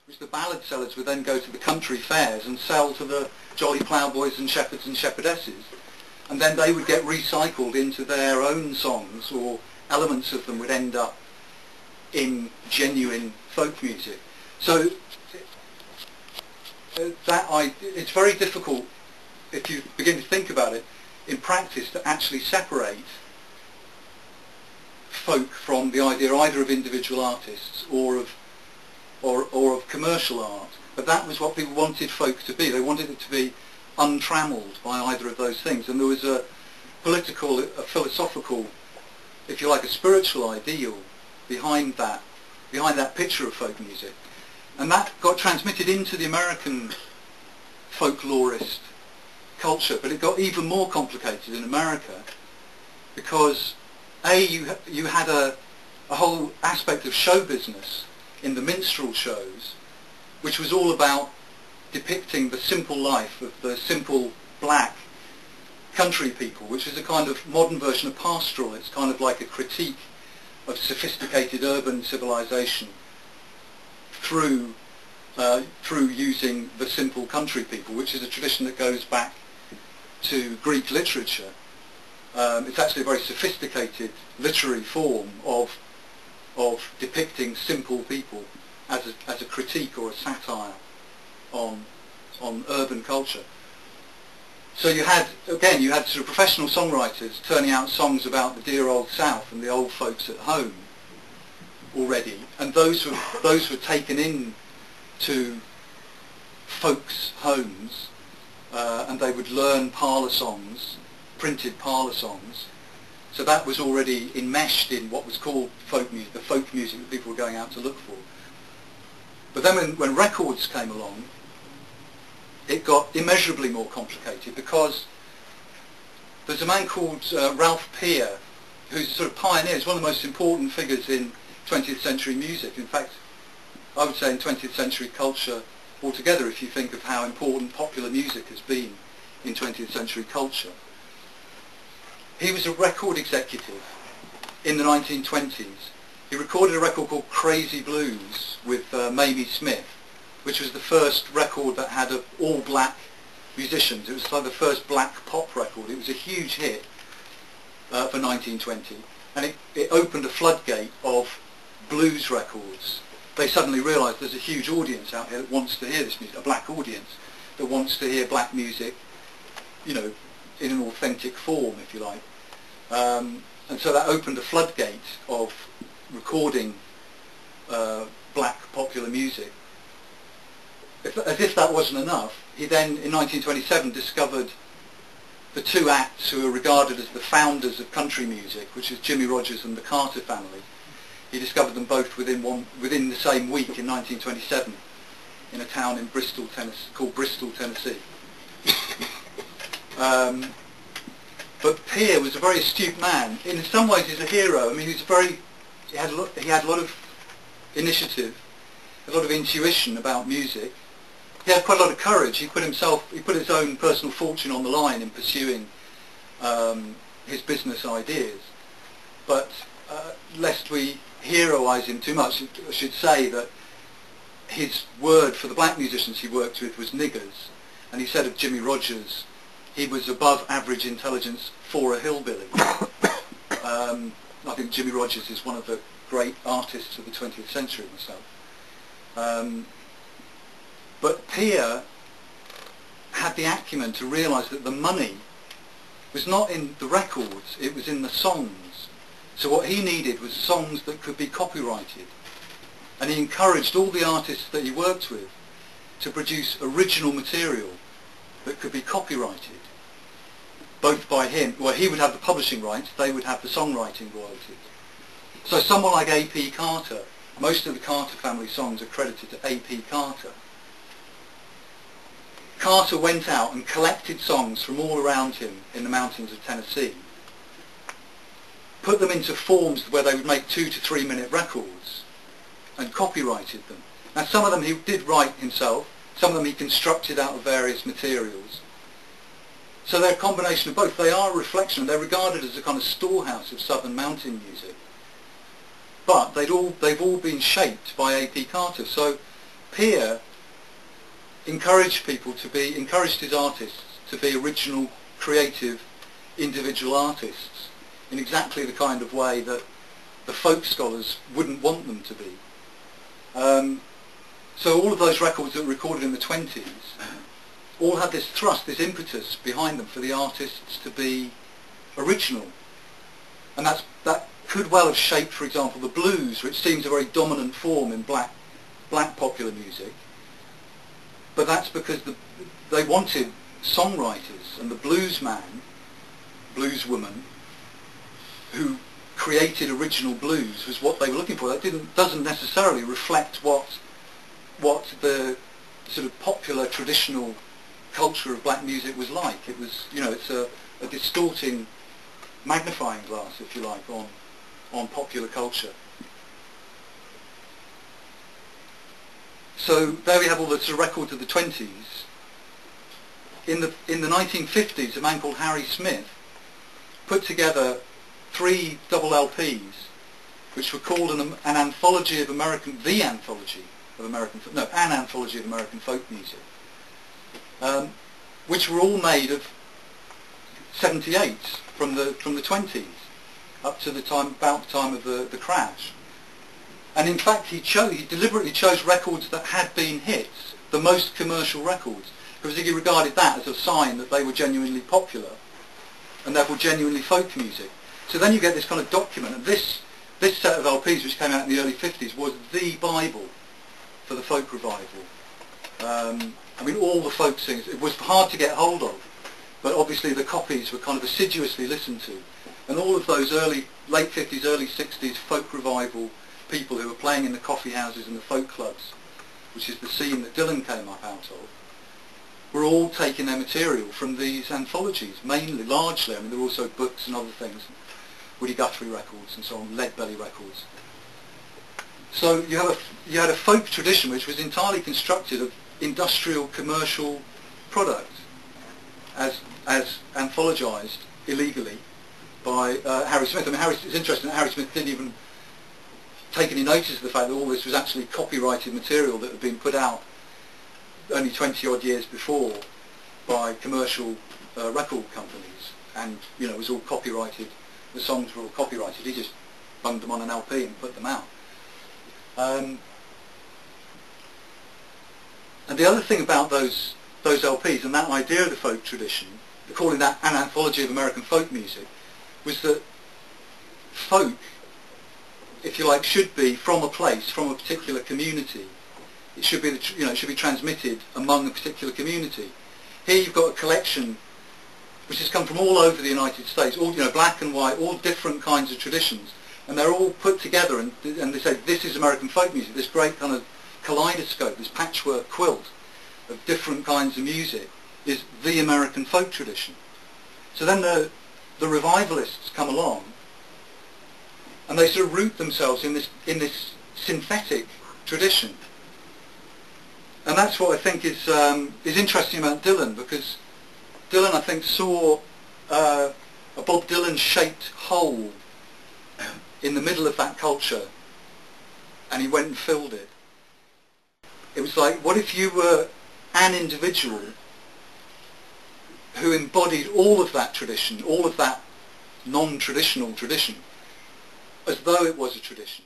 which the ballad sellers would then go to the country fairs and sell to the jolly ploughboys and shepherds and shepherdesses, and then they would get recycled into their own songs, or elements of them would end up in genuine folk music. So it's very difficult, if you begin to think about it, in practice, to actually separate folk from the idea either of individual artists or of commercial art. But that was what people wanted folk to be. They wanted it to be untrammeled by either of those things. And there was a political, a philosophical, if you like, a spiritual ideal behind that picture of folk music. And that got transmitted into the American folklorist culture, but it got even more complicated in America because you had a whole aspect of show business in the minstrel shows, which was all about depicting the simple life of the simple black country people, which is a kind of modern version of pastoral. It's kind of like a critique of sophisticated urban civilization through using the simple country people, which is a tradition that goes back to Greek literature. It's actually a very sophisticated literary form of depicting simple people as a critique or a satire on urban culture. So you had sort of professional songwriters turning out songs about the dear old South and the old folks at home already, and those were taken in to folks' homes, and they would learn parlour songs, printed parlour songs. So that was already enmeshed in what was called folk music, the folk music that people were going out to look for. But then when records came along, it got immeasurably more complicated, because there's a man called Ralph Peer, who's a sort of pioneer. He's one of the most important figures in 20th century music. In fact, I would say in 20th century culture altogether, if you think of how important popular music has been in 20th century culture. He was a record executive in the 1920s. He recorded a record called Crazy Blues with Mamie Smith, which was the first record that had all black musicians. It was like the first black pop record. It was a huge hit for 1920, and it opened a floodgate of blues records. They suddenly realised there's a huge audience out here that wants to hear this music, a black audience that wants to hear black music, you know, in an authentic form, if you like. And so that opened a floodgate of recording black popular music. As if that wasn't enough, he then, in 1927, discovered the two acts who are regarded as the founders of country music, which is Jimmy Rogers and the Carter family. He discovered them both within the same week in 1927 in a town in Bristol, Tennessee, called Bristol, Tennessee. But Peer was a very astute man. In some ways, he's a hero. I mean, he had a lot of initiative, a lot of intuition about music. He had quite a lot of courage. He put his own personal fortune on the line in pursuing his business ideas. But lest we heroise him too much, I should say that his word for the black musicians he worked with was niggers. And he said of Jimmy Rogers, he was above average intelligence for a hillbilly. I think Jimmy Rogers is one of the great artists of the 20th century myself. But Peer had the acumen to realise that the money was not in the records, it was in the songs. So what he needed was songs that could be copyrighted. And he encouraged all the artists that he worked with to produce original material that could be copyrighted, both by him. Well, he would have the publishing rights, they would have the songwriting royalties. So someone like A.P. Carter, most of the Carter family songs are credited to A.P. Carter. Carter went out and collected songs from all around him in the mountains of Tennessee, put them into forms where they would make 2 to 3 minute records, and copyrighted them. Now some of them he did write himself, some of them he constructed out of various materials. So they're a combination of both. They are a reflection, they're regarded as a kind of storehouse of southern mountain music. But they've all been shaped by A.P. Carter. So Peer encouraged his artists to be original, creative, individual artists in exactly the kind of way that the folk scholars wouldn't want them to be. So all of those records that were recorded in the 20s all had this thrust, this impetus behind them for the artists to be original. And that could well have shaped, for example, the blues, which seems a very dominant form in black popular music. But that's because they wanted songwriters, and the bluesman, blueswoman, who created original blues was what they were looking for. That doesn't necessarily reflect what the sort of popular traditional culture of black music was like. It was, it's a distorting magnifying glass, if you like, on popular culture. So there we have all the sort of records of the 20s. In the 1950s, a man called Harry Smith put together 3 double LPs, which were called an anthology of American folk music, which were all made of 78s from the 20s up to about the time of the crash. And in fact, he deliberately chose records that had been hits, the most commercial records, because he regarded that as a sign that they were genuinely popular and therefore genuinely folk music. So then you get this kind of document, and this set of LPs, which came out in the early 50s, was the Bible for the folk revival. I mean, all the folk singers, it was hard to get hold of, but obviously the copies were kind of assiduously listened to. And all of those late 50s, early 60s folk revival people who were playing in the coffee houses and the folk clubs, which is the scene that Dylan came up out of, were all taking their material from these anthologies, largely. I mean, there were also books and other things, Woody Guthrie records and so on, Lead Belly records. So you had a folk tradition which was entirely constructed of industrial commercial product, as anthologized illegally by Harry Smith. I mean, it's interesting that Harry Smith didn't even take any notice of the fact that all this was actually copyrighted material that had been put out only 20 odd years before by commercial record companies, and it was all copyrighted. The songs were all copyrighted. He just bunged them on an LP and put them out. And the other thing about those LPs and that idea of the folk tradition, calling that an anthology of American folk music, was that folk, if you like, should be from a place, from a particular community. It should be, it should be transmitted among a particular community. Here you've got a collection which has come from all over the United States, all black and white, all different kinds of traditions, and they're all put together, and they say this is American folk music. This great kind of kaleidoscope, this patchwork quilt of different kinds of music is the American folk tradition. So then the revivalists come along, and they sort of root themselves in this synthetic tradition. And that's what I think is interesting about Dylan, because Dylan, I think, saw a Bob Dylan-shaped hole in the middle of that culture, and he went and filled it. It was like, what if you were an individual who embodied all of that tradition, all of that non-traditional tradition, as though it was a tradition?